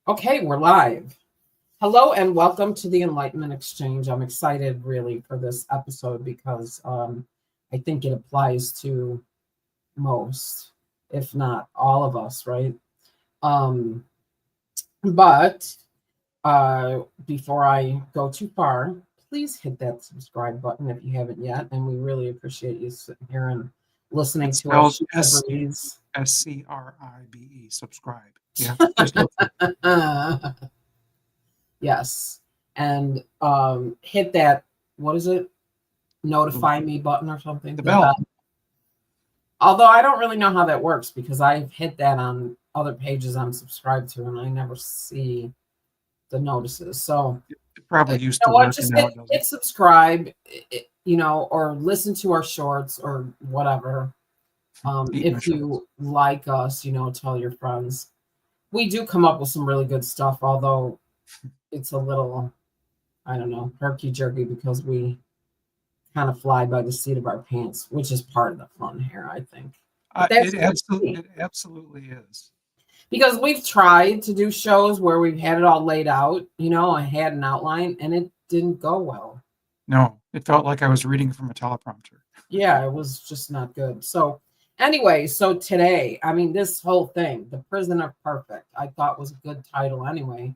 Okay, we're live. Hello and welcome to the Enlightenment Exchange. I'm excited really for this episode because I think it applies to most, if not all of us, right? Um, but before I go too far, please hit that subscribe button if you haven't yet. And we really appreciate you sitting here and listening It's to our spelled shoot the breeze. SCRIBE, subscribe. Yeah, just listen. Yes. And hit that, what is it? Notify me button or something. The The bell. bell. Although I don't really know how that works because I've hit that on other pages I'm subscribed to and I never see the notices. So It probably you used know to what? work and Just now it doesn't. hit subscribe, or listen to our shorts or whatever. Eating the If shorts. you like us, tell your friends. We do come up with some really good stuff, although it's a little, I don't know, herky jerky because we kind of fly by the seat of our pants, which is part of the fun here, I think. But that's It absolutely is. because we've tried to do shows where we've had it all laid out, I had an outline and it didn't go well. No, it felt like I was reading from a teleprompter. Yeah, it was just not good. So anyway, so today, this whole thing, The Prison of Perfect, I thought was a good title anyway.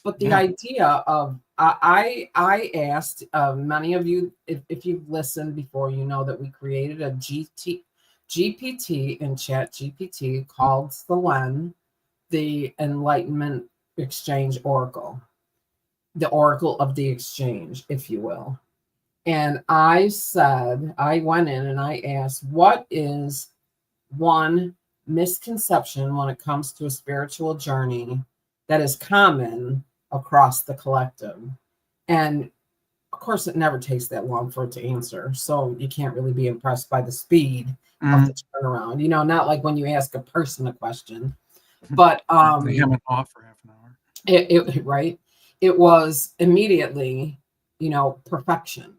But the Yeah. idea of I asked many of you, if you've listened before, you know that we created a GPT in Chat GPT called the Enlightenment Exchange Oracle, the Oracle of the Exchange, if you will. And I went in and I asked, what is one misconception when it comes to a spiritual journey that is common across the collective? And of course, it never takes that long for it to answer. So you can't really be impressed by the speed of the turnaround. Not like when you ask a person a question, but They hem it off for half an hour. right. It was immediately, perfection.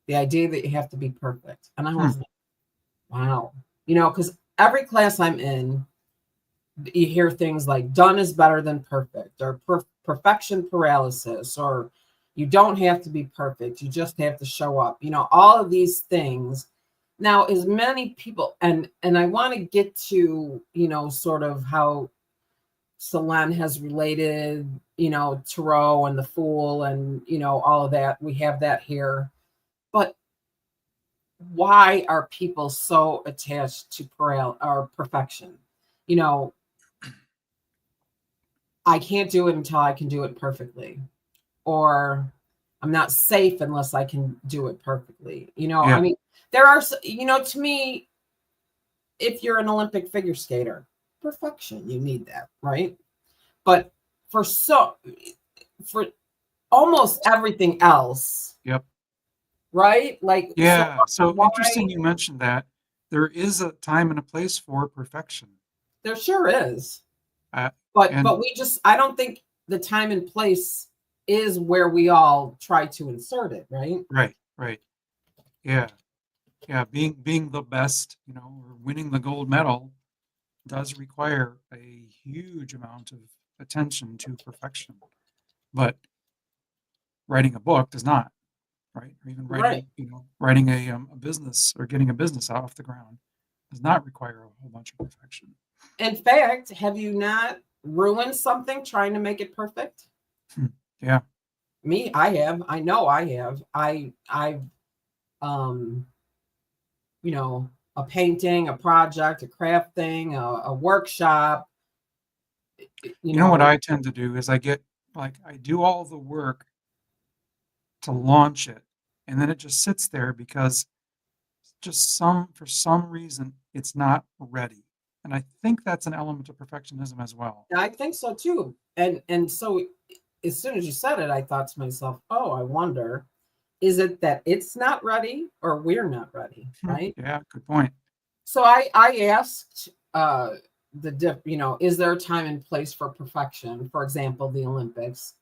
The idea that you have to be perfect. And I was like, wow. Because every class I'm in, you hear things like done is better than perfect, or perfection paralysis, or you don't have to be perfect. You just have to show up. All of these things. Now, as many people, and I want to get to, sort of how Selene has related, Tarot and the Fool and, all of that. We have that here. But why are people so attached to perfection? I can't do it until I can do it perfectly. Or I'm not safe unless I can do it perfectly. Yeah. There are, to me, if you're an Olympic figure skater, perfection, you need that, right? But for almost everything else, Yep. right? Like, Yeah. So why? interesting you mentioned that. There is a time and a place for perfection. There sure is. And But I don't think the time and place is where we all try to insert it, right? right. Yeah. Yeah. Being the best, or winning the gold medal does require a huge amount of attention to perfection. But writing a book does not, right? Or even Right. writing a business or getting a business off the ground does not require a whole bunch of perfection. In fact, have you not ruined something trying to make it perfect? Yeah. Me, I have. I know I have. I've a painting, a project, a craft thing, a workshop. You know what I tend to do is I do all the work to launch it, and then it just sits there because for some reason it's not ready. And I think that's an element of perfectionism as well. I think so too. And so as soon as you said it, I thought to myself, oh, I wonder, is it that it's not ready or we're not ready, right? Yeah, good point. So I asked is there a time and place for perfection? For example, the Olympics.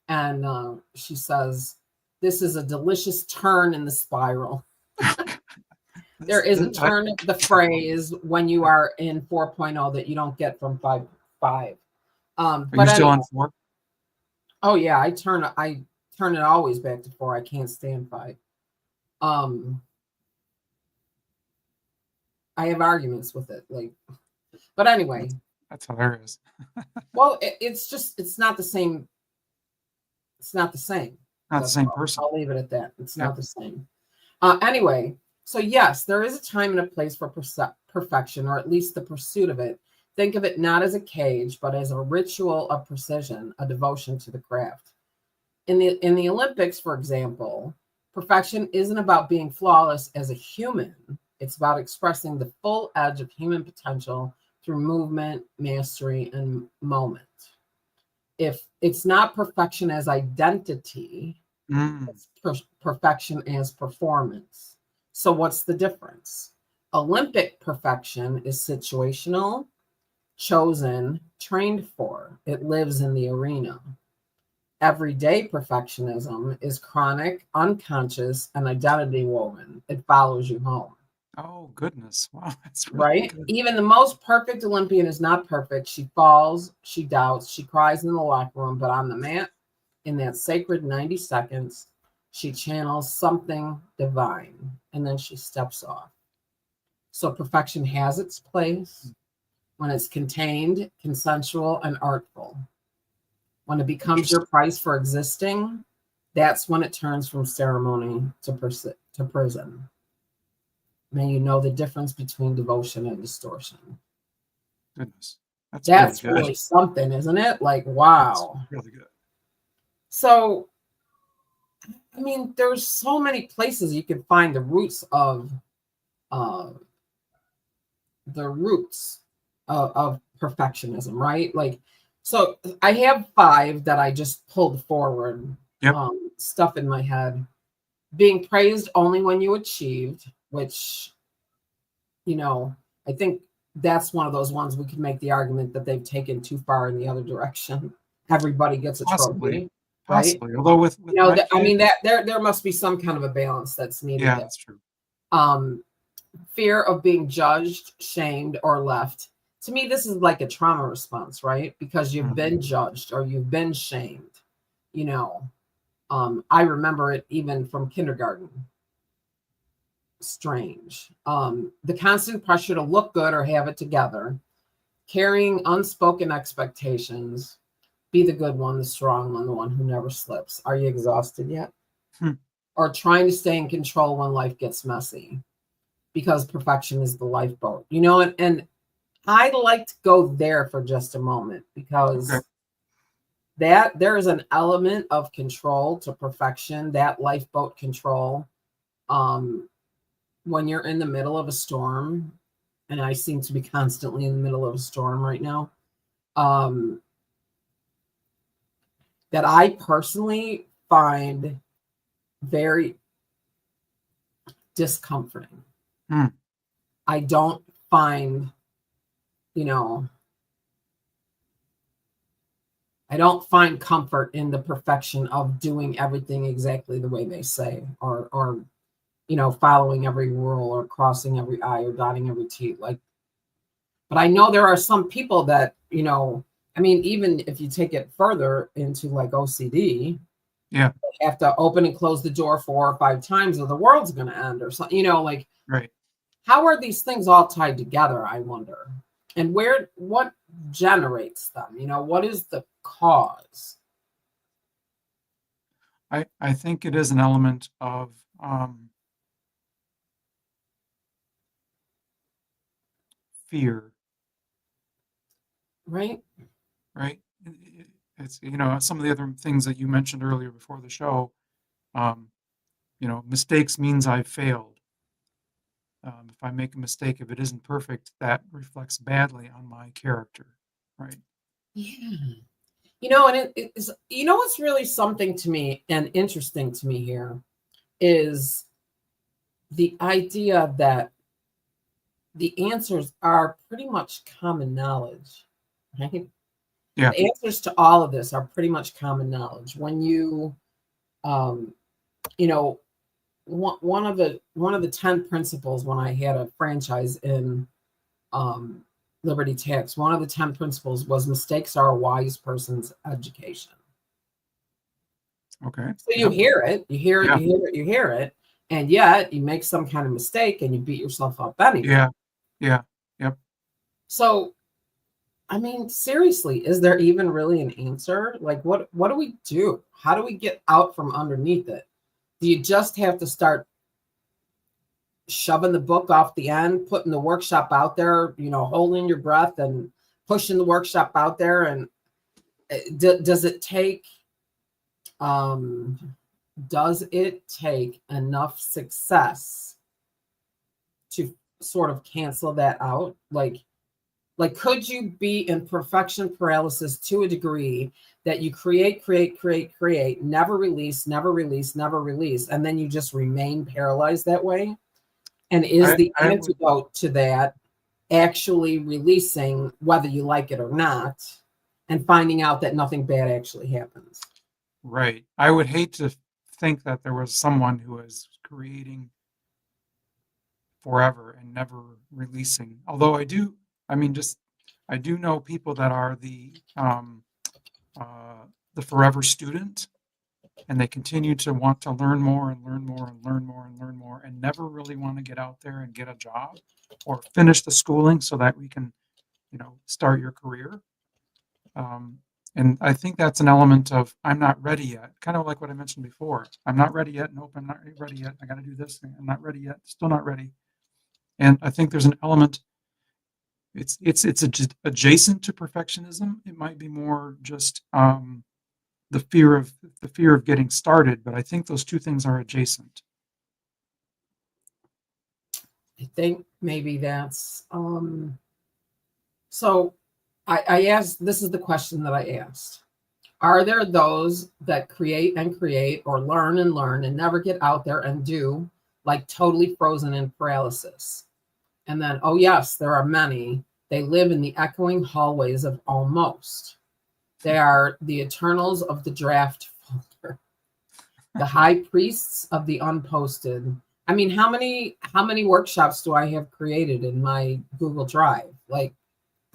And she says, this is a delicious turn in the spiral. There is a turn of the phrase when you are in 4.0 that you don't get from 5.5. Are you still on 4? Oh yeah, I turn it always back to 4. I can't stand 5. Um, I have arguments with it, like, but That's anyway. that's hilarious. Well, it's just it's not the same. It's not the same. Not the That's same all. person. I'll leave it at that. It's Yep. not the same. Anyway, so yes, there is a time and a place for perfection, or at least the pursuit of it. Think of it not as a cage, but as a ritual of precision, a devotion to the craft. In the Olympics, for example, perfection isn't about being flawless as a human. It's about expressing the full edge of human potential through movement, mastery, and moment. If it's not perfection as identity, Mm. it's perfection as performance. So, what's the difference? Olympic perfection is situational, chosen, trained for. It lives in the arena. Everyday perfectionism is chronic, unconscious, and identity woven. It follows you home, Oh, goodness. Wow, that's really right? good. Even the most perfect Olympian is not perfect. She falls, she doubts, she cries in the locker room, but on the mat, in that sacred 90 seconds, she channels something divine and then she steps off. So perfection has its place when it's contained, consensual, and artful. When it becomes your Interesting. price for existing, that's when it turns from ceremony to prison. May you know the difference between devotion and distortion. Goodness. That's really That's good. really something, isn't it? Like, That's wow. really good. So, I mean, there's so many places you can find uh, the roots of perfectionism, right? Like, so I have 5 that I just pulled forward, Yep. stuff in my head. Being praised only when you achieved, which, you know, I think that's one of those ones we could make the argument that they've taken too far in the other direction. Everybody gets a Possibly. trophy, right? Possibly. Although with my I kid, mean that there must be some kind of a balance that's needed yeah, there. that's true. Um, Fear of being judged, shamed, or left. To me, this is like a trauma response, right? Because you've Mhm. been judged or you've been shamed. You know, I remember it even from kindergarten. Strange. The constant pressure to look good or have it together, carrying unspoken expectations, be the good one, the strong one, the one who never slips. Are you exhausted yet? Hmm. Or trying to stay in control when life gets messy because perfection is the lifeboat. And I'd like to go there for just a moment Okay. because that there is an element of control to perfection, that lifeboat control. Um, when you're in the middle of a storm, and I seem to be constantly in the middle of a storm right now, um, that I personally find very discomforting. Hmm. I don't find, you know, I don't find comfort in the perfection of doing everything exactly the way they say, or following every rule or crossing every I or dotting every T. Like, but I know there are some people that, I mean, even if you take it further into like OCD, Yeah. they have to open and close the door 4 or 5 times or the world's going to end or something, like Right. how are these things all tied together, I wonder? And what generates them? What is the cause? I think it is an element of fear, Right? right? It's some of the other things that you mentioned earlier before the show. Um, mistakes means I've failed. If I make a mistake, if it isn't perfect, that reflects badly on my character, right? Yeah. And it is, what's really something to me and interesting to me here is the idea that the answers are pretty much common knowledge. Right? Yeah. The answers to all of this are pretty much common knowledge. When you, um, you know, one of the 10 principles when I had a franchise in um, Liberty Tax, one of the 10 principles was mistakes are a wise person's education. Okay. So you Yep. hear it, you hear it, Yeah. you hear it, you hear it, and yet you make some kind of mistake and you beat yourself up anyway. Yeah. Yeah. Yep. So, I mean, seriously, is there even really an answer? Like, what do we do? How do we get out from underneath it? Do you just have to start shoving the book off the end, putting the workshop out there, holding your breath and pushing the workshop out there? And does it take um, does it take enough success to sort of cancel that out? Like could you be in perfection paralysis to a degree that you create, never release, never release, never release, and then you just remain paralyzed that way? And is the I would. antidote to that actually releasing, whether you like it or not, and finding out that nothing bad actually happens? Right. I would hate to think that there was someone who was creating forever and never releasing. Although I mean, I do know people that are the forever student, and they continue to want to learn more and learn more and learn more and learn more, and never really want to get out there and get a job or finish the schooling so that we can, start your career. Um, and I think that's an element of I'm not ready yet, kind of like what I mentioned before. I'm not ready yet. Nope, I'm not ready yet. I got to do this thing. I'm not ready yet. Still not ready. And I think there's an element. Adjacent to perfectionism. It might be more just the fear of getting started. But I think those two things are adjacent. I think maybe that's so I asked, this is the question that I asked. Are there those that create and create or learn and never get out there and do, like totally frozen in paralysis? And then, oh yes, there are many. They live in the echoing hallways of almost. They are the eternals of the draft folder, the high priests of the unposted. I mean, how many workshops do I have created in my Google Drive? Like,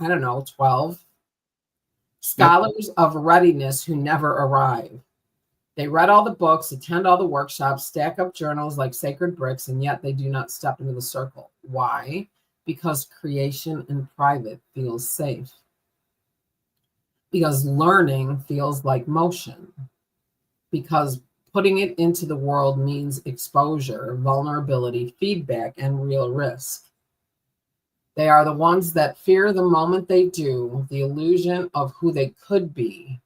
I don't know, 12. Yep. Scholars of readiness who never arrive. They read all the books, attend all the workshops, stack up journals like sacred bricks, and yet they do not step into the circle. Why? Because creation in private feels safe. Because learning feels like motion. Because putting it into the world means exposure, vulnerability, feedback, and real risk. They are the ones that fear the moment they do, the illusion of who they could be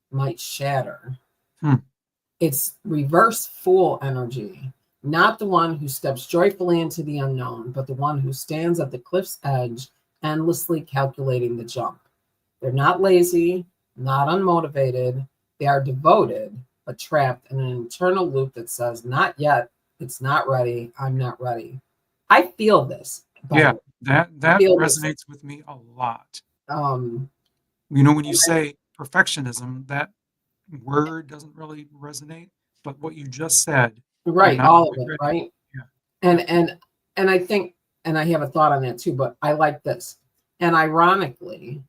might shatter. Hmm. It's reverse fool energy, not the one who steps joyfully into the unknown, but the one who stands at the cliff's edge, endlessly calculating the jump. They're not lazy, not unmotivated. They are devoted, but trapped in an internal loop that says, not yet, it's not ready, I'm not ready. I feel this, by the Yeah. way. I That feel this. resonates with me a lot. Um, When you say perfectionism, that word doesn't really resonate. But what you just said, I'm right, not all of quite it, ready. right? Yeah. And Yep. and I think, and I have a thought on that too, but I like this. And ironically,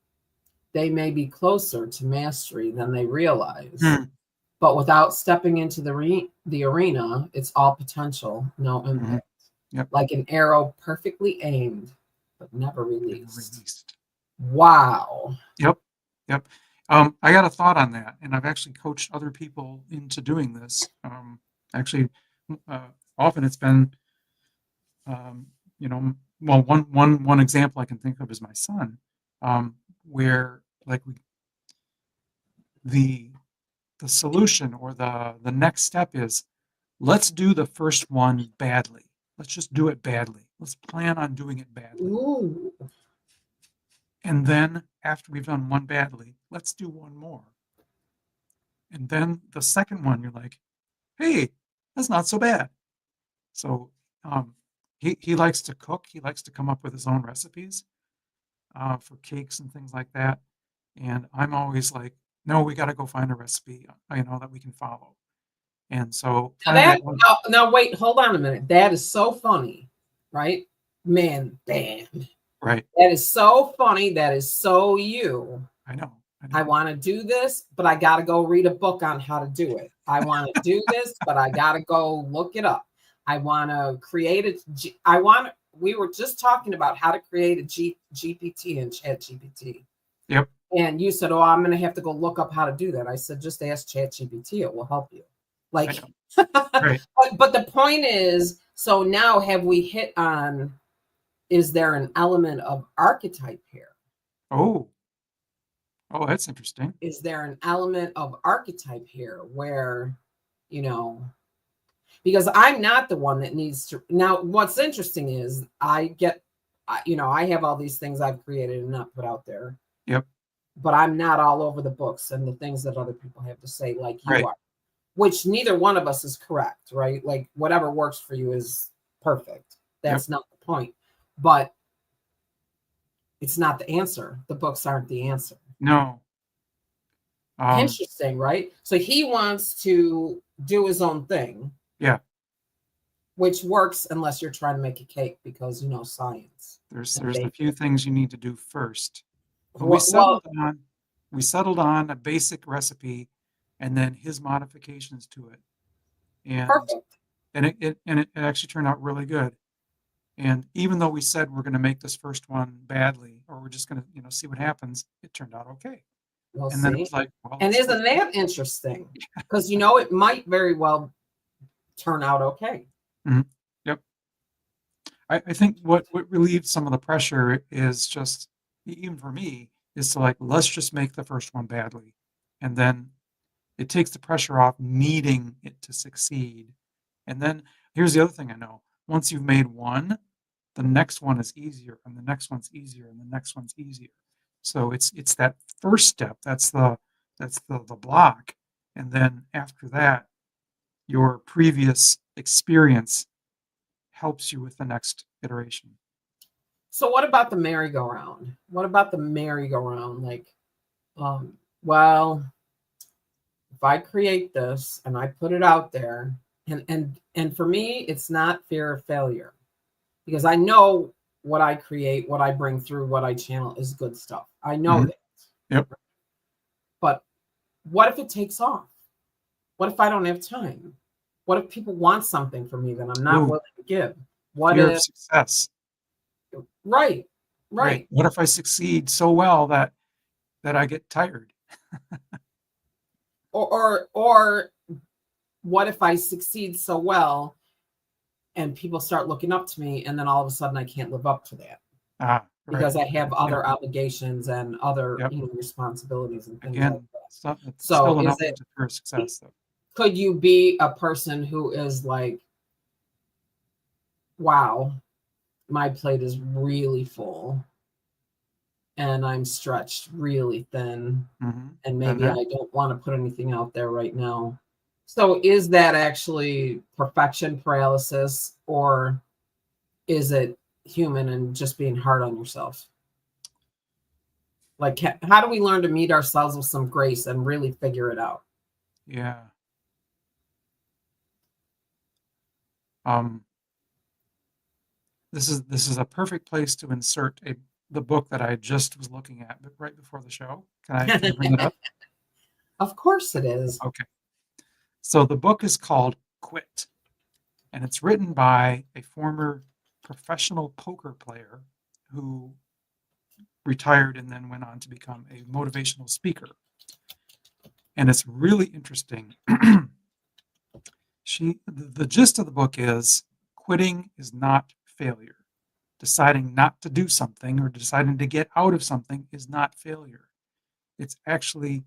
they may be closer to mastery than they realize. Hmm. But without stepping into the arena, it's all potential, no Mhm. impact. Yep. Like an arrow perfectly aimed, but never Never released. released. Wow. Yep. Yep. I got a thought on that, and I've actually coached other people into doing this. Actually, often it's been, um, well, one example I can think of is my son, where like the the solution or the next step is let's do the first one badly. Let's just do it badly. Let's plan on doing it badly. Ooh. And then after we've done one badly, let's do one more. And then the second one, you're like, hey, that's not so bad. So um, he likes to cook. He likes to come up with his own recipes for cakes and things like that. And I'm always like, no, we got to go find a recipe, that we can follow. And so Now find that that one. now wait, hold on a minute. That is so funny, right? Man, bam. Right. That is so funny. That is so you. I know. I want to do this, but I got to go read a book on how to do it. I want to do this, but I got to go look it up. I want to create we were just talking about how to create a GPT in Chat GPT. Yep. And you said, oh, I'm going to have to go look up how to do that. I said, just ask Chat GPT. It will help you. Like, right. but the point is, so now have we hit on, is there an element of archetype here? Oh, that's interesting. Is there an element of archetype here where, because I'm not the one that needs to. Now, what's interesting is I have all these things I've created and not put out there. Yep. But I'm not all over the books and the things that other people have to say like you right. are, which neither one of us is correct, right? Like whatever works for you is perfect. That's not the point. But it's not the answer. The books aren't the answer. No. Interesting, right? So he wants to do his own thing. Yeah. Which works unless you're trying to make a cake because science. There's a few things you need to do first. But we settled on a basic recipe and then his modifications to it. And perfect. And it actually turned out really good. And even though we said we're going to make this first one badly, or we're just going to, see what happens, it turned out okay. And then it was like, well, and isn't that interesting? Because it might very well turn out okay. Mm-hmm. Yep. I think what relieved some of the pressure is just, even for me, is to let's just make the first one badly. And then it takes the pressure off needing it to succeed. And then here's the other thing I know. Once you've made one, the next one is easier, and the next one's easier, and the next one's easier. So it's that first step, that's the block. And then after that, your previous experience helps you with the next iteration. So what about the merry-go-round? Like, well, if I create this and I put it out there, and for me, it's not fear of failure, because I know what I create, what I bring through, what I channel is good stuff. I know that. Yep. But what if it takes off? What if I don't have time? What if people want something from me that I'm not willing to give? What fear if of success? Right. What if I succeed so well that I get tired? or what if I succeed so well and people start looking up to me, and then all of a sudden I can't live up to that because I have other obligations and other responsibilities and things like that. It's still enough for success, though. Could you be a person who is like, wow, my plate is really full and I'm stretched really thin, and maybe I don't want to put anything out there right now? So is that actually perfection paralysis, or is it human and just being hard on yourself? Like, how do we learn to meet ourselves with some grace and really figure it out? Yeah. This is a perfect place to insert the book that I just was looking at, but right before the show. Can I bring it up? Of course it is. Okay. So the book is called Quit, and it's written by a former professional poker player who retired and then went on to become a motivational speaker. And it's really interesting. The gist of the book is quitting is not failure. Deciding not to do something or deciding to get out of something is not failure. It's actually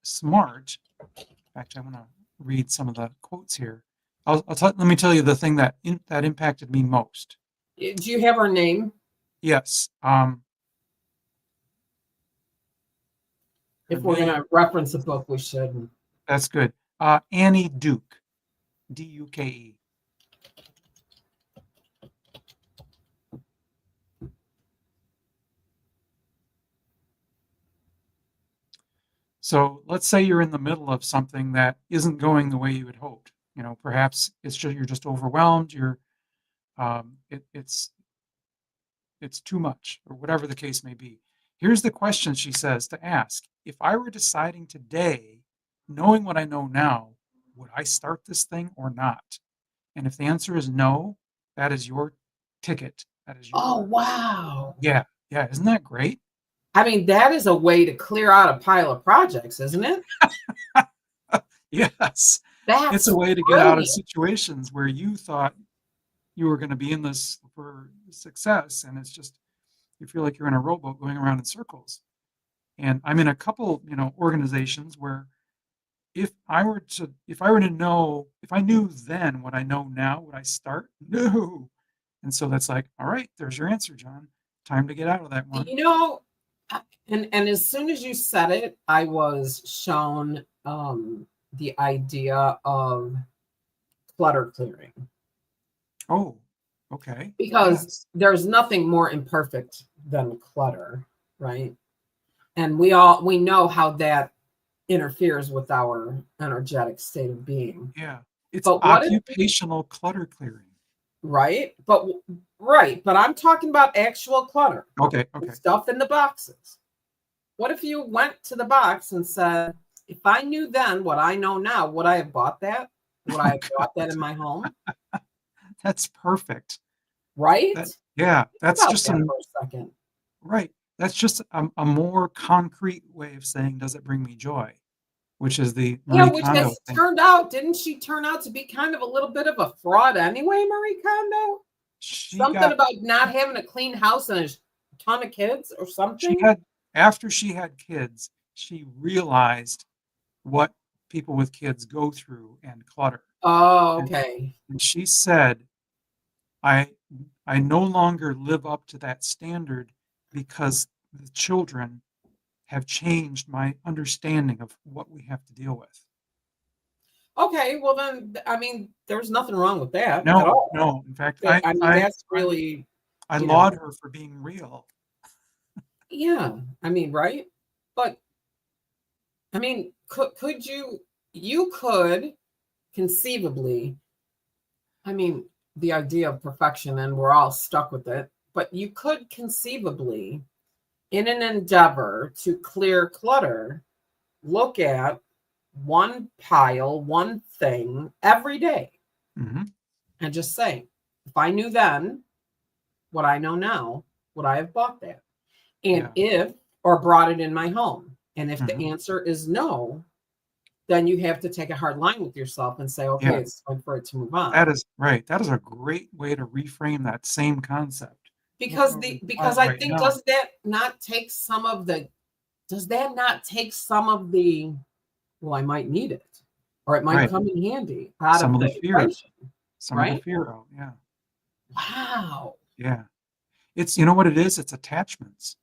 smart. In fact, I want to read some of the quotes here. Let me tell you the thing that impacted me most. Do you have her name? Yes. If we're going to reference a book, we should. That's good. Annie Duke, Duke. So let's say you're in the middle of something that isn't going the way you had hoped. Perhaps you're just overwhelmed. It's too much, or whatever the case may be. Here's the question she says to ask. If I were deciding today, knowing what I know now, would I start this thing or not? And if the answer is no, that is your ticket. That is Oh, your, wow. yeah, yeah. Isn't that great? I mean, that is a way to clear out a pile of projects, isn't it? Yes. It's That's a way to get out of brilliant. situations where you thought you were going to be in this for success, and it's just, you feel like you're in a rowboat going around in circles. And I'm in a couple, organizations where if I were to know, if I knew then what I know now, would I start? No. And so that's like, all right, there's your answer, John. Time to get out of that one. You know, and as soon as you said it, I was shown the idea of clutter clearing, Oh, okay. because Yes. there's nothing more imperfect than clutter, right? And we know how that interferes with our energetic state of being. Yeah. It's But what if, occupational clutter clearing. right? But I'm talking about actual clutter, Okay. the Okay. stuff in the boxes. What if you went to the box and said, if I knew then what I know now, would I have bought that? Would I Oh, have bought that in my home? that's perfect. Right? That, yeah, Think that's about just that an for a second. right. That's just a more concrete way of saying, does it bring me joy? Which is the Yeah, Marie which Kondo has thing. turned out, didn't she turn out to be kind of a little bit of a fraud anyway, Marie Kondo? She Something got about not having a clean house and a ton of kids or she something? had after she had kids, she realized what people with kids go through and clutter. Oh, And, okay. and she said, I I no longer live up to that standard because the children have changed my understanding of what we have to deal with. Okay, well then, I mean, there's nothing wrong with that at No, all. no. In fact, I mean, that's really, I you know, laud her for being real. yeah. I mean, right? But I mean, could you could conceivably, I mean, the idea of perfection, and we're all stuck with it, but you could conceivably, in an endeavor to clear clutter, look at one pile, one thing every day, Hmm. and just say, if I knew then what I know now, would I have bought that? And Yeah. if, or brought it in my home? And if the Hmm. answer is no, then you have to take a hard line with yourself and say, okay, Yeah. it's time for it to move on. That is right. That is a great way to reframe that same concept. Looking over the Because pile I right think, now. does that not take some of the, well, I might need it, or it might Right. come in handy out Some of of the the fear. equation, Some of the right? fear out. Yeah. Wow. Yeah. It's, you know what it is? It's attachments.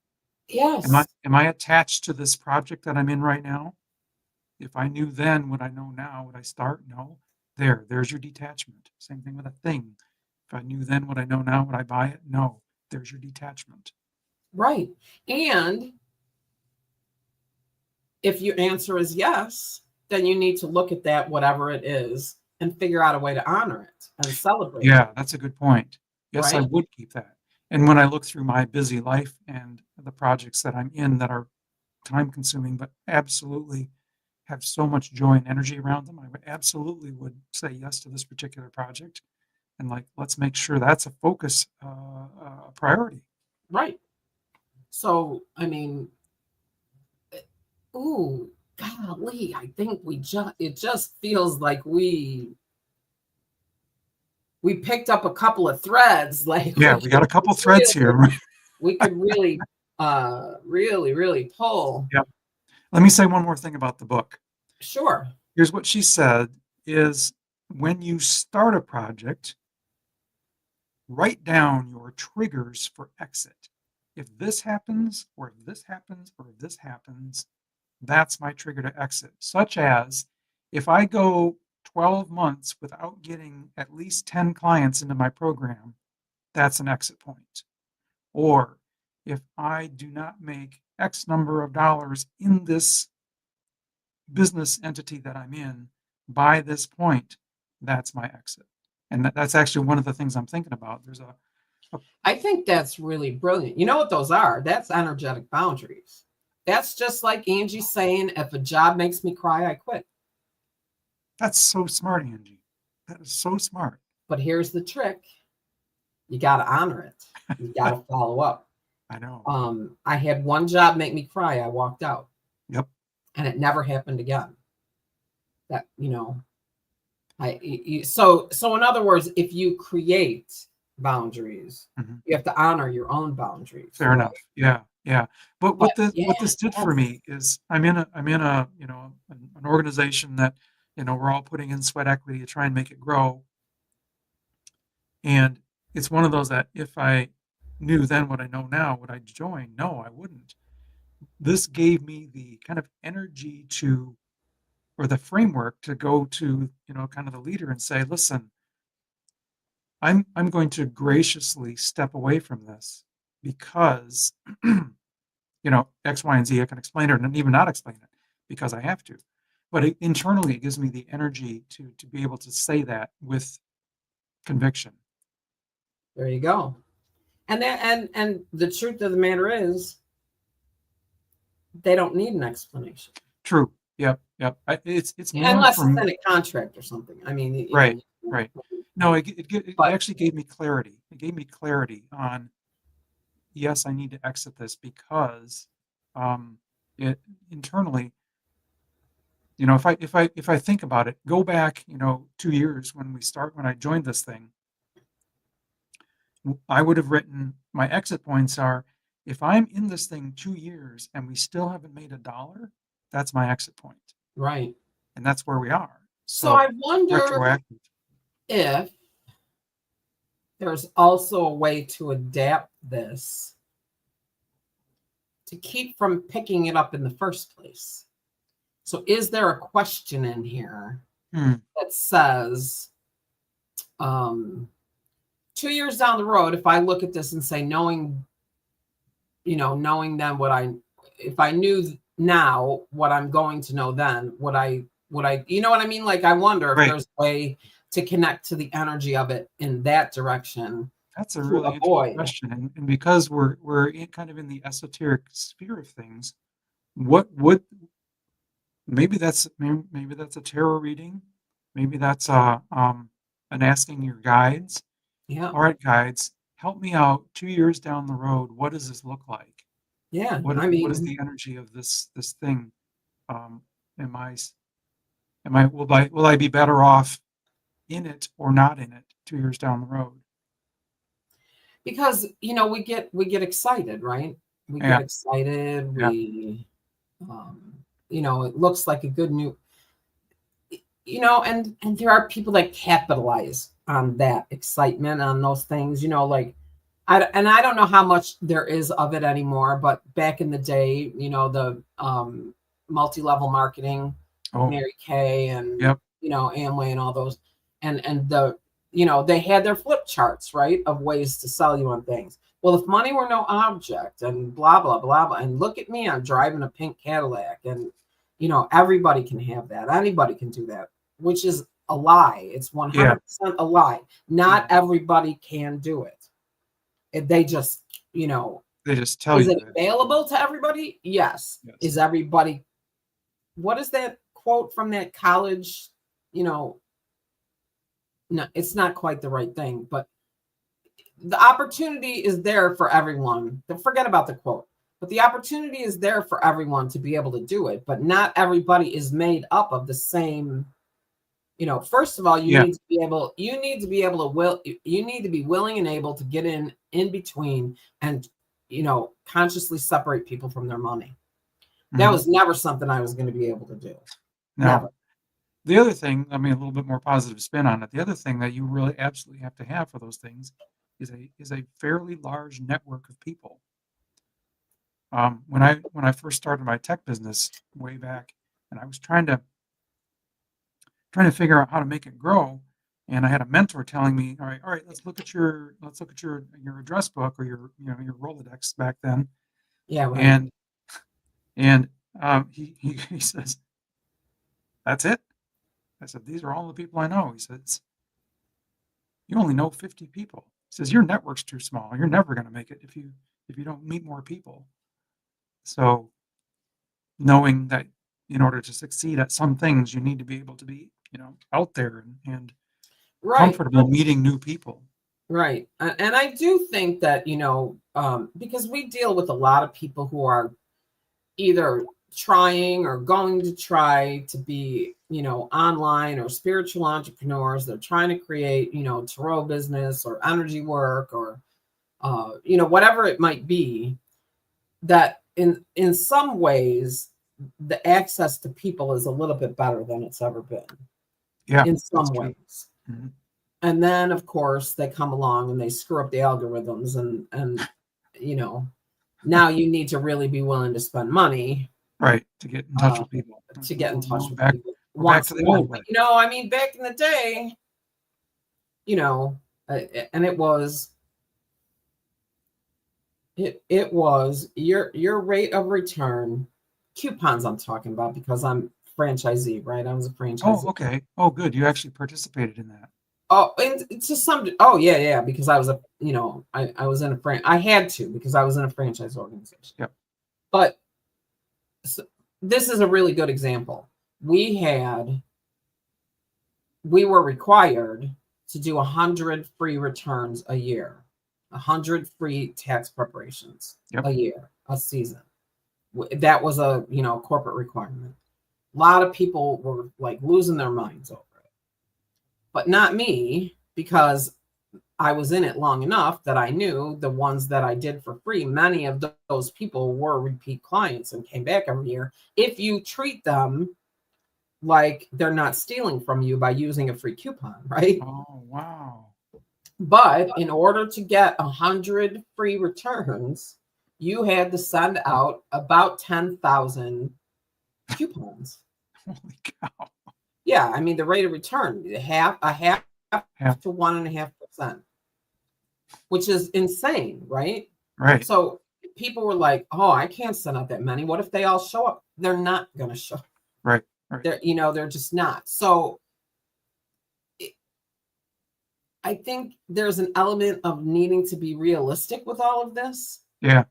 Yes. Am I attached to this project that I'm in right now? If I knew then what I know now, would I start? No. There's your detachment. Same thing with a thing. If I knew then what I know now, would I buy it? No. There's your detachment. Right. And if your answer is yes, then you need to look at that, whatever it is, and figure out a way to honor it and celebrate it. Yeah, that's a good point. Yes, I Right. would keep that. And when I look through my busy life and the projects that I'm in that are time consuming, but absolutely have so much joy and energy around them, I would absolutely would say yes to this particular project. And like, let's make sure that's a focus, priority. Right. So, I mean, ooh, golly, I think it just feels like we picked up a couple of threads. Like Yeah, we got a couple threads here. we could really really pull. Yeah. Let me say one more thing about the book. Sure. Here's what she said is when you start a project, write down your triggers for exit. If this happens, or if this happens, or if this happens, that's my trigger to exit. Such as if I go 12 months without getting at least 10 clients into my program, that's an exit point. Or if I do not make X number of dollars in this business entity that I'm in by this point, that's my exit. And that's actually one of the things I'm thinking about. There's I think that's really brilliant. You know what those are? That's energetic boundaries. That's just like Angie saying, if a job makes me cry, I quit. That's so smart, Angie. That is so smart. But here's the trick. You got to honor it. You got to follow up. I know. I had one job make me cry. I walked out. Yep. And it never happened again. That, so in other words, if you create boundaries, you have to honor your own boundaries. Fair enough. Yeah. But what this did for yes. me is I'm in a an organization that we're all putting in sweat equity to try and make it grow. And it's one of those that if I knew then what I know now, would I join? No, I wouldn't. This gave me the kind of energy or the framework to go to, kind of the leader and say, listen, I'm going to graciously step away from this because, X, Y, and Z, I can explain it and even not explain it because I have to. But internally, it gives me the energy to be able to say that with conviction. There you go. And the truth of the matter is, they don't need an explanation. True. Yep. It's more unless it's in a contract or something. I mean, right. No, it actually gave me clarity. It gave me clarity on, yes, I need to exit this because it internally, if I think about it, go back, 2 years when I joined this thing, I would have written my exit points are, if I'm in this thing 2 years and we still haven't made $1, that's my exit point. Right. And that's where we are. So I wonder if there's also a way to adapt this to keep from picking it up in the first place. So is there a question in here that says, 2 years down the road, if I look at this and say, knowing then if I knew now what I'm going to know then, would I, you know what I mean? Like, I wonder if there's a way to connect to the energy of it in that direction. That's a really interesting question. And because we're kind of in the esoteric sphere of things, what would, maybe that's a tarot reading. Maybe that's an asking your guides. Yeah. All right, guides, help me out 2 years down the road. What does this look like? Yeah. What is the energy of this thing? Will I be better off in it or not in it 2 years down the road? Because we get excited, right? We get excited. We it looks like a good new, and there are people that capitalize on that excitement, on those things, like I don't know how much there is of it anymore, but back in the day, the multi-level marketing, Mary Kay and Amway and all those, and the they had their flip charts, right, of ways to sell you on things. Well, if money were no object and blah blah blah blah, and look at me, I'm driving a pink Cadillac, and everybody can have that, anybody can do that, which is a lie. It's 100% a lie. Not everybody can do it. They just they just tell you. Is it available to everybody? Yes. Is everybody, what is that quote from that college? No, it's not quite the right thing, but the opportunity is there for everyone. Forget about the quote, but the opportunity is there for everyone to be able to do it, but not everybody is made up of the same. First of all, you need to be able to be willing and able to get in between and, consciously separate people from their money. That was never something I was going to be able to do. No. Never. The other thing, a little bit more positive spin on it. The other thing that you really absolutely have to have for those things is a fairly large network of people. When I first started my tech business way back, and I was trying to figure out how to make it grow, and I had a mentor telling me, all right, let's look at your address book or your your Rolodex back then. Yeah, right. And he says, that's it. I said, these are all the people I know. He says, you only know 50 people. says your network's too small. You're never going to make it if you don't meet more people. So knowing that in order to succeed at some things, you need to be able to be, out there and Right. comfortable meeting new people. Right. And I do think that, because we deal with a lot of people who are either trying or going to try to be, online or spiritual entrepreneurs. They're trying to create, tarot business or energy work or, whatever it might be, that in some ways, the access to people is a little bit better than it's ever been. Yeah, in some ways. Mm-hmm. And then, of course, they come along and they screw up the algorithms and now you need to really be willing to spend money. Right, to get in touch with people. To get in touch with people. Back to the old way. Back in the day, and it was your rate of return, coupons I'm talking about, because I'm franchisee, right? I was a franchisee. Oh, okay. Oh, good. You actually participated in that. Oh, and to some, yeah, because I was I was in a I had to, because I was in a franchise organization. Yep. But this is a really good example. We were required to do 100 free returns a year, 100 free tax preparations a year, a season. That was a corporate requirement. A lot of people were like losing their minds over it, but not me, because I was in it long enough that I knew the ones that I did for free, many of those people were repeat clients and came back every year. If you treat them like they're not stealing from you by using a free coupon, right? Oh, wow. But in order to get 100 free returns, you had to send out about 10,000 coupons. Holy cow. Yeah, I mean, the rate of return, half to 1.5%, which is insane, right? Right. So people were like, "Oh, I can't send out that many. What if they all show up?" They're not going to show. Right. They're just not. So I think there's an element of needing to be realistic with all of this. Yeah.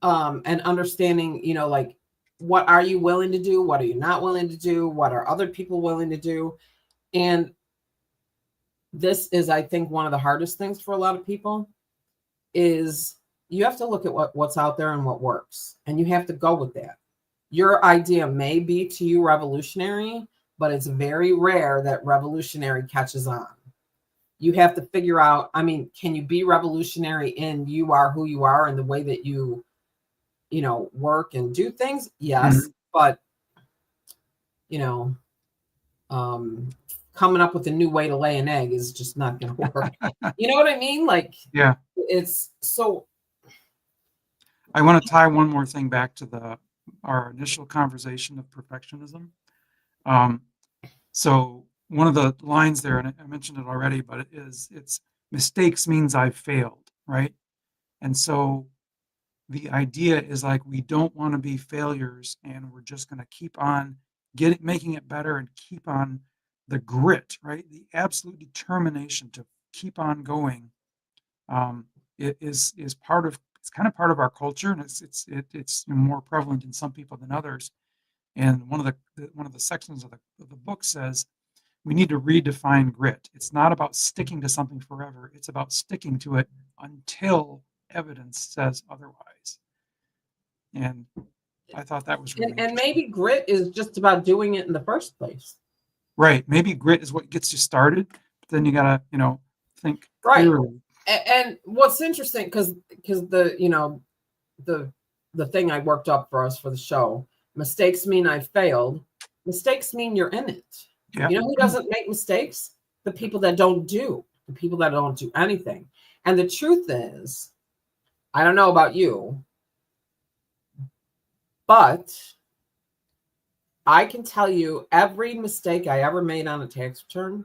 And understanding, like, what are you willing to do? What are you not willing to do? What are other people willing to do? And this is, I think, one of the hardest things for a lot of people is you have to look at what's out there and what works, and you have to go with that. Your idea may be to you revolutionary, but it's very rare that revolutionary catches on. You have to figure out, can you be revolutionary in you are who you are and the way that you work and do things? Yes. Mm-hmm. But, coming up with a new way to lay an egg is just not going to work. You know what I mean? Like, yeah, it's so. I want to tie one more thing back to our initial conversation of perfectionism. So one of the lines there, and I mentioned it already, but it's mistakes means I've failed, right? And so the idea is like, we don't want to be failures, and we're just going to keep on making it better and keep on the grit, right? The absolute determination to keep on going. It is part of, it's kind of part of our culture, and it's more prevalent in some people than others. And one of the sections of the book says we need to redefine grit. It's not about sticking to something forever. It's about sticking to it until evidence says otherwise. And I thought that was really and maybe grit is just about doing it in the first place. Right. Maybe grit is what gets you started, but then you gotta, think clearly. Right. And what's interesting, because the thing I worked up for us for the show, mistakes mean I failed. Mistakes mean you're in it. Yeah. You know who doesn't make mistakes? The people that don't do. The people that don't do anything. And the truth is, I don't know about you, but I can tell you every mistake I ever made on a tax return,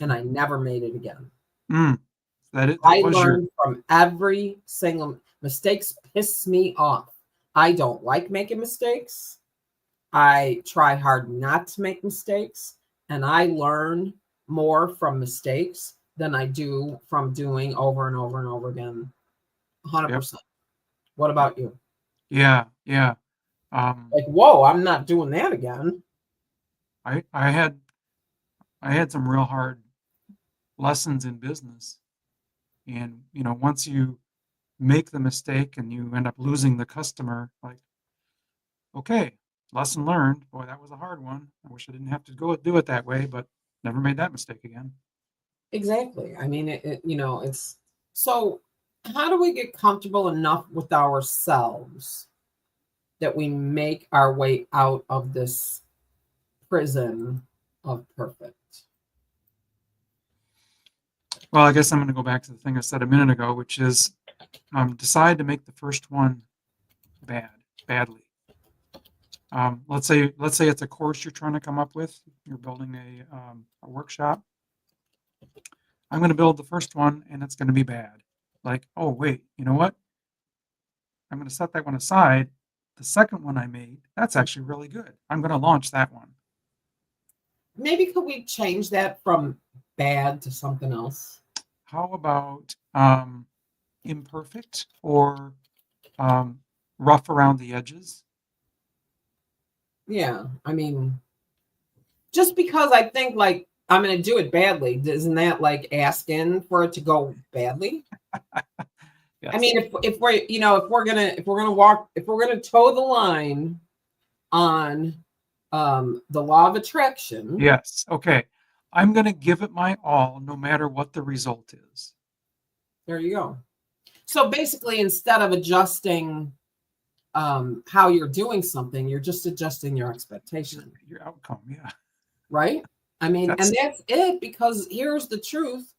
and I never made it again. I learned from every single mistakes piss me off. I don't like making mistakes. I try hard not to make mistakes, and I learn more from mistakes than I do from doing over and over and over again. 100%. Yep. What about you? Yeah. Like, whoa, I'm not doing that again. I had some real hard lessons in business, and once you make the mistake and you end up losing the customer, like, okay, lesson learned. Boy, that was a hard one. I wish I didn't have to go do it that way, but never made that mistake again. Exactly. I mean, it's so how do we get comfortable enough with ourselves that we make our way out of this prison of perfect? Well, I guess I'm going to go back to the thing I said a minute ago, which is decide to make the first one badly. Let's say it's a course you're trying to come up with. You're building a workshop. I'm going to build the first one, and it's going to be bad. Like, oh wait, you know what? I'm going to set that one aside. The second one I made, that's actually really good. I'm going to launch that one. Maybe could we change that from bad to something else? How about imperfect or rough around the edges? Yeah, I mean, just because I think like I'm going to do it badly, isn't that like asking for it to go badly? Yes. I mean, if we're if we're gonna toe the line on the law of attraction. Yes. Okay. I'm going to give it my all, no matter what the result is. There you go. So basically, instead of adjusting how you're doing something, you're just adjusting your expectation. Your outcome, yeah. Right? I mean, and that's it, because here's the truth.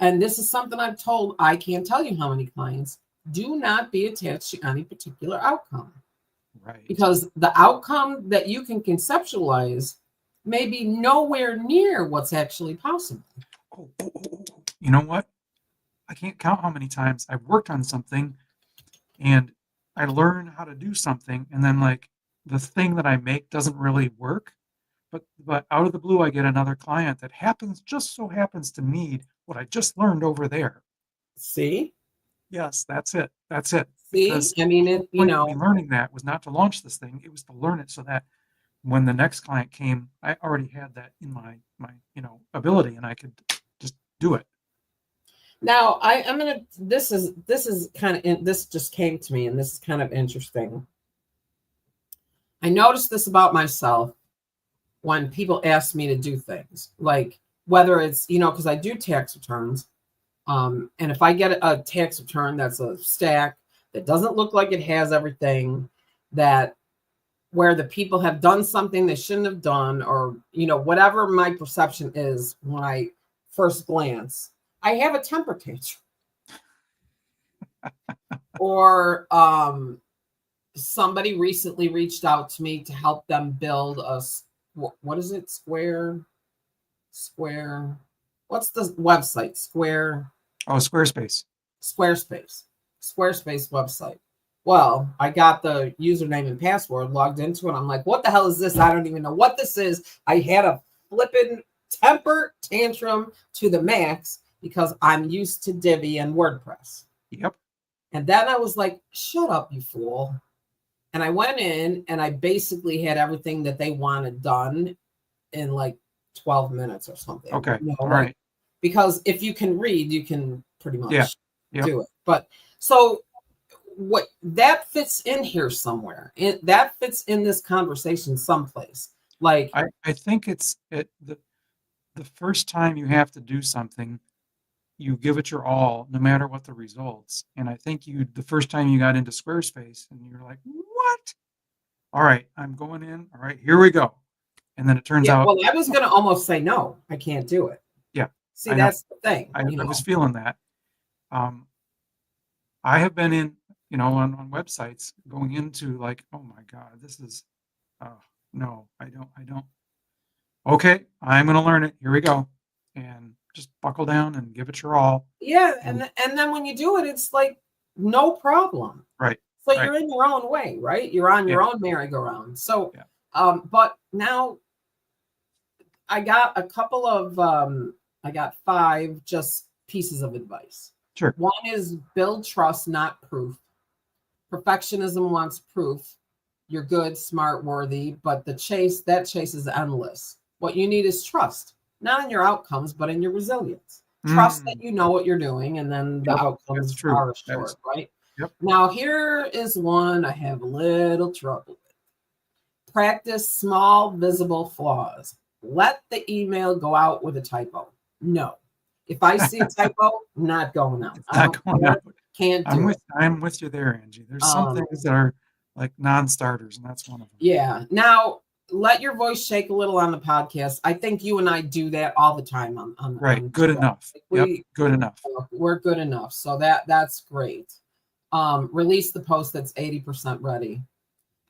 And this is something I've told, I can't tell you how many clients, do not be attached to any particular outcome. Right. Because the outcome that you can conceptualize may be nowhere near what's actually possible. Oh. You know what? I can't count how many times I've worked on something and I learn how to do something, and then like the thing that I make doesn't really work. But out of the blue, I get another client that just so happens to need what I just learned over there. See? Yes, that's it. That's it. See? Because I mean, the point of me learning that was not to launch this thing. It was to learn it so that when the next client came, I already had that in my ability, and I could just do it. Now I'm gonna. This is kind of, this just came to me, and this is kind of interesting. I noticed this about myself when people ask me to do things, like whether it's because I do tax returns, and if I get a tax return that's a stack that doesn't look like it has everything, that where the people have done something they shouldn't have done, or whatever my perception is when I first glance, I have a temper tantrum. Or somebody recently reached out to me to help them build a what is it? Square. What's the website? Squarespace. Squarespace website. Well, I got the username and password, logged into it. I'm like, what the hell is this? I don't even know what this is. I had a flippin' temper tantrum to the max because I'm used to Divi and WordPress. Yep. And then I was like, shut up, you fool. And I went in and I basically had everything that they wanted done in like 12 minutes or something. Okay. All right. Because if you can read, you can pretty much do it. But so what that fits in here somewhere. That fits in this conversation someplace. Like I think it's the first time you have to do something, you give it your all, no matter what the results. And I think the first time you got into Squarespace, and you're like, what? All right, I'm going in. All right, here we go. And then it turns out. Well, I was going to almost say, no, I can't do it. Yeah. See, that's the thing. I was feeling that. I have been in, on websites going into like, oh my God, this is, no, I don't. Okay, I'm going to learn it. Here we go. And just buckle down and give it your all. Yeah. And then when you do it, it's like, no problem. Right. So you're in your own way, right? You're on your own merry-go-round. So, but now I got a couple of I got 5 just pieces of advice. Sure. 1 is build trust, not proof. Perfectionism wants proof. You're good, smart, worthy, but that chase is endless. What you need is trust, not in your outcomes, but in your resilience. Trust that you know what you're doing, and then the Yep, that's outcomes true. are That is, assured, right? yep. Now, here is one I have a little trouble with. Practice small, visible flaws. Let the email go out with a typo. No. If I see a typo, not going out. It's I not don't going care. out. Can't do it. I'm with you there, Angie. There's some things that are like non-starters, and that's one of them. Yeah. Now, let your voice shake a little on the podcast. I think you and I do that all the time on Right. on Good show. enough. Like Yep. Good enough. we're good enough. So that's great. Release the post that's 80% ready.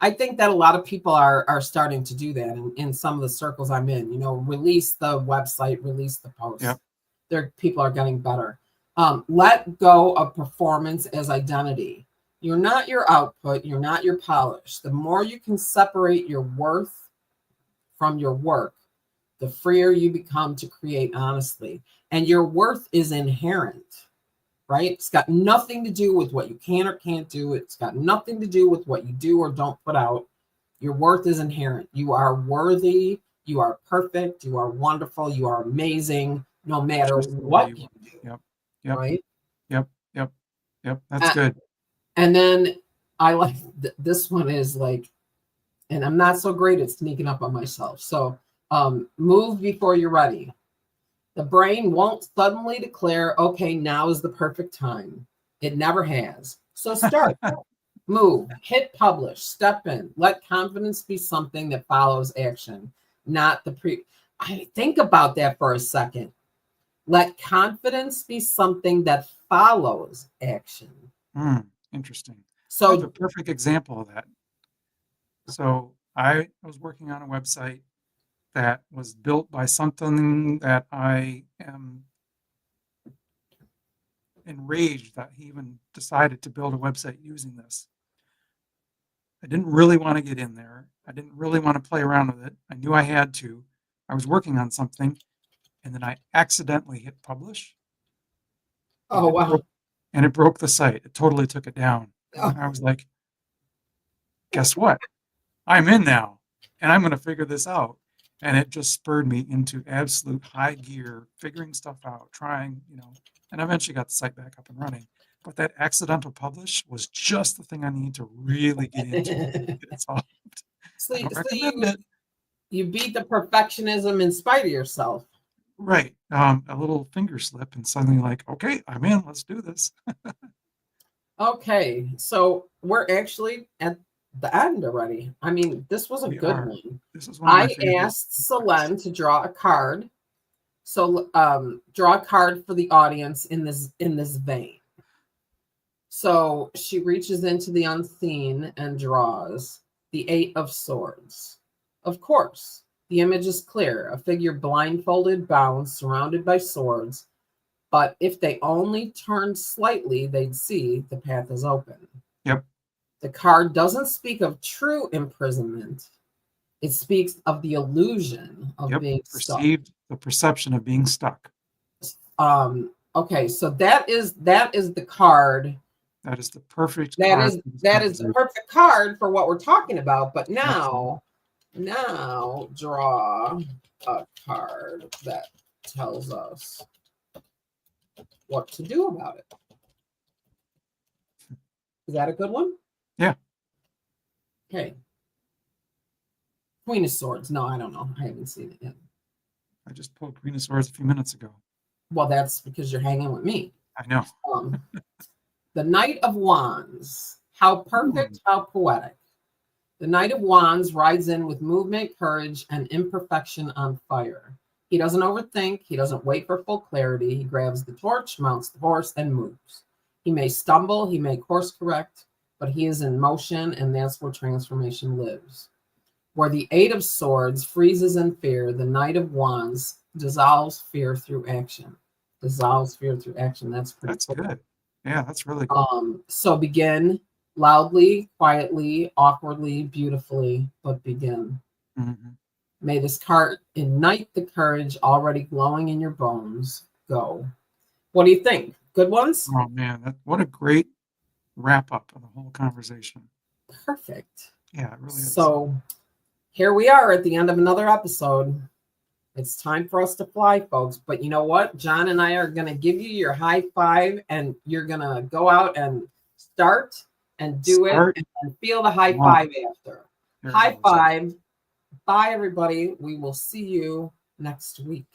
I think that a lot of people are starting to do that in some of the circles I'm in. Release the website, release the post. Yep. People are getting better. Let go of performance as identity. You're not your output. You're not your polish. The more you can separate your worth from your work, the freer you become to create honestly. And your worth is inherent, right? It's got nothing to do with what you can or can't do. It's got nothing to do with what you do or don't put out. Your worth is inherent. You are worthy. You are perfect. You are wonderful. You are amazing, no matter what you do. Yep. Yep. Right? Yep. Yep. Yep. That's good. And then I like this one is like, and I'm not so great at sneaking up on myself. So move before you're ready. The brain won't suddenly declare, okay, now is the perfect time. It never has. So start, move, hit publish, step in. Let confidence be something that follows action, not I think about that for a second. Let confidence be something that follows action. Interesting. So I have a perfect example of that. So I was working on a website that was built by something that I am enraged that he even decided to build a website using this. I didn't really want to get in there. I didn't really want to play around with it. I knew I had to. I was working on something, and then I accidentally hit publish. Oh, wow. And it broke the site. It totally took it down. And I was like, guess what? I'm in now, and I'm going to figure this out. And it just spurred me into absolute high gear, figuring stuff out, trying, and I eventually got the site back up and running. But that accidental publish was just the thing I needed to really get into and get it solved. I don't recommend it. You beat the perfectionism in spite of yourself. Right. A little finger slip and suddenly like, okay, I'm in, let's do this. Okay. So we're actually at the end already. I mean, this was a good one. This is one of my favorites. I asked Selene to draw a card. So draw a card for the audience in this vein. So she reaches into the unseen and draws the 8 of Swords. Of course, the image is clear, a figure blindfolded, bound, surrounded by swords. But if they only turned slightly, they'd see the path is open. Yep. The card doesn't speak of true imprisonment. It speaks of the illusion of being stuck. The perception of being stuck. Okay, so that is the card. That is the perfect card. That is the perfect card for what we're talking about. But now draw a card that tells us what to do about it. Is that a good one? Yeah. Okay. Queen of Swords. No, I don't know. I haven't seen it yet. I just pulled Queen of Swords a few minutes ago. Well, that's because you're hanging with me. I know. The Knight of Wands. How perfect, how poetic. The Knight of Wands rides in with movement, courage, and imperfection on fire. He doesn't overthink. He doesn't wait for full clarity. He grabs the torch, mounts the horse, and moves. He may stumble. He may course correct, but he is in motion, and that's where transformation lives. Where the 8 of Swords freezes in fear, the Knight of Wands dissolves fear through action. Dissolves fear through action. That's pretty cool. Good. Yeah, that's really cool. So begin loudly, quietly, awkwardly, beautifully, but begin. Mm-hmm. May this card ignite the courage already glowing in your bones. Go. What do you think? Good ones? Oh man, what a great wrap up of the whole conversation. Perfect. Yeah, it really is. So here we are at the end of another episode. It's time for us to fly, folks. But you know what? John and I are going to give you your high five, and you're going to go out and start and do it and feel the high five after. High five. Bye, everybody. We will see you next week.